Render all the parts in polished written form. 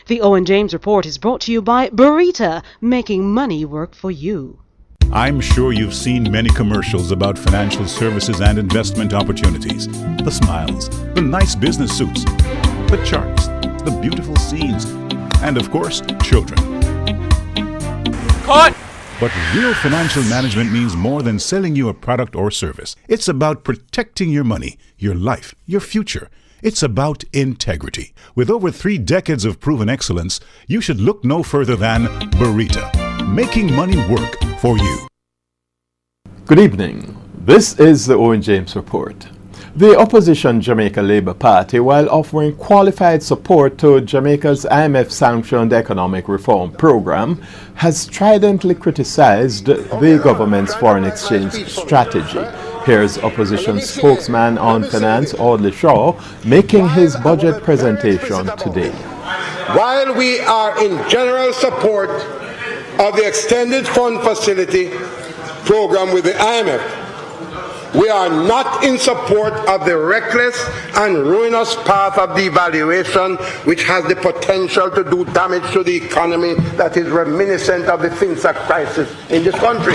The Owen James Report is brought to you by Burrita, making money work for you. I'm sure you've seen many commercials about financial services and investment opportunities. The smiles, the nice business suits, the charts, the beautiful scenes, and of course, children. Cut! But real financial management means more than selling you a product or service. It's about protecting your money, your life, your future. It's about integrity. With over 3 decades of proven excellence, you should look no further than Burrita, making money work for you. Good evening. This is the Owen James Report. The Opposition Jamaica Labour Party, while offering qualified support to Jamaica's IMF-sanctioned economic reform program, has stridently criticized the government's foreign exchange strategy. Here's opposition spokesman on finance, Audley Shaw, making his budget presentation today. While we are in general support of the extended fund facility program with the IMF, we are not in support of the reckless and ruinous path of devaluation, which has the potential to do damage to the economy that is reminiscent of the FinSac crisis in this country.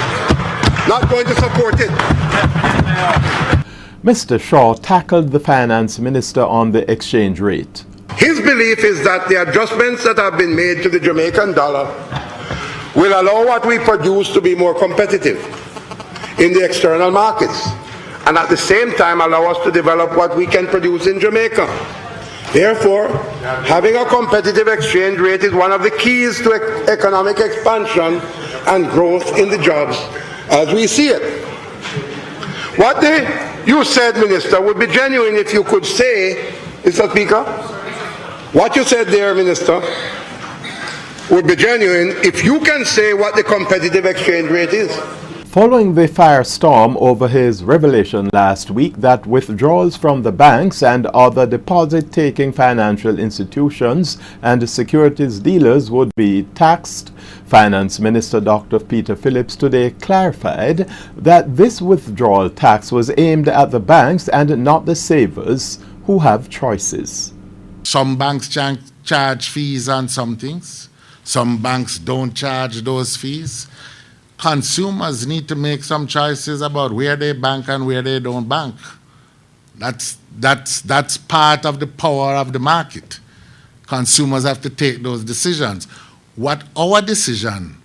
Not going to support it. Mr. Shaw tackled the finance minister on the exchange rate. His belief is that the adjustments that have been made to the Jamaican dollar will allow what we produce to be more competitive in the external markets, and at the same time allow us to develop what we can produce in Jamaica. Therefore, having a competitive exchange rate is one of the keys to economic expansion and growth in the jobs as we see it. What you said, Minister, would be genuine if you could say, Mr. Speaker, what you said there, Minister, would be genuine if you can say what the competitive exchange rate is. Following the firestorm over his revelation last week that withdrawals from the banks and other deposit-taking financial institutions and securities dealers would be taxed, Finance Minister Dr. Peter Phillips today clarified that this withdrawal tax was aimed at the banks and not the savers who have choices. Some banks charge fees on some things. Some banks don't charge those fees. Consumers need to make some choices about where they bank and where they don't bank. That's part of the power of the market. Consumers have to take those decisions. What our decision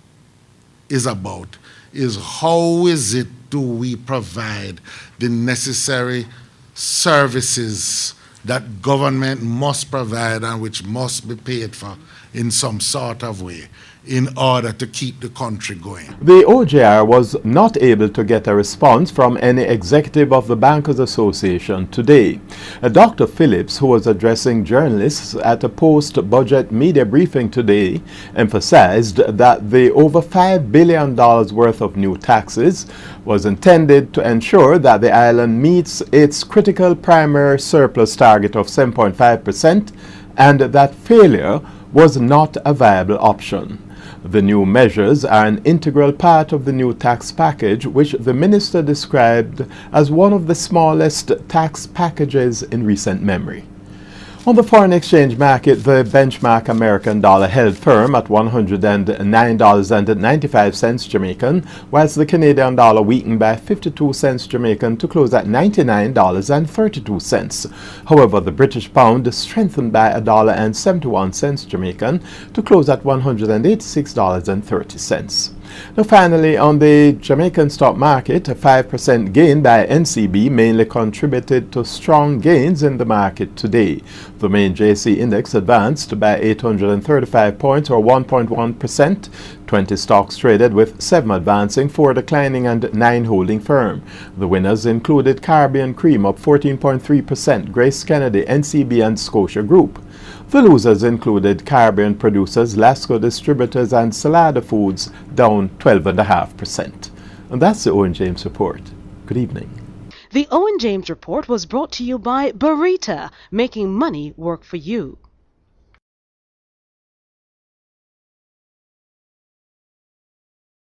is about is how is it do we provide the necessary services that government must provide and which must be paid for in some sort of way in order to keep the country going. The OJR was not able to get a response from any executive of the Bankers Association today. Dr. Phillips, who was addressing journalists at a post-budget media briefing today, emphasized that the over $5 billion worth of new taxes was intended to ensure that the island meets its critical primary surplus target of 7.5% and that failure was not a viable option. The new measures are an integral part of the new tax package, which the minister described as one of the smallest tax packages in recent memory. On the foreign exchange market, the benchmark American dollar held firm at $109.95 Jamaican, whilst the Canadian dollar weakened by 52 cents Jamaican to close at $99.32. However, the British pound strengthened by $1.71 Jamaican to close at $186.30. Now finally, on the Jamaican stock market, a 5% gain by NCB mainly contributed to strong gains in the market today. The main JC index advanced by 835 points or 1.1%. 20 stocks traded with 7 advancing, 4 declining and 9 holding firm. The winners included Caribbean Cream up 14.3%, Grace Kennedy, NCB and Scotia Group. The losers included Caribbean Producers, Lasco Distributors and Salada Foods, down 12.5%. And that's the Owen James Report. Good evening. The Owen James Report was brought to you by Burrita, making money work for you.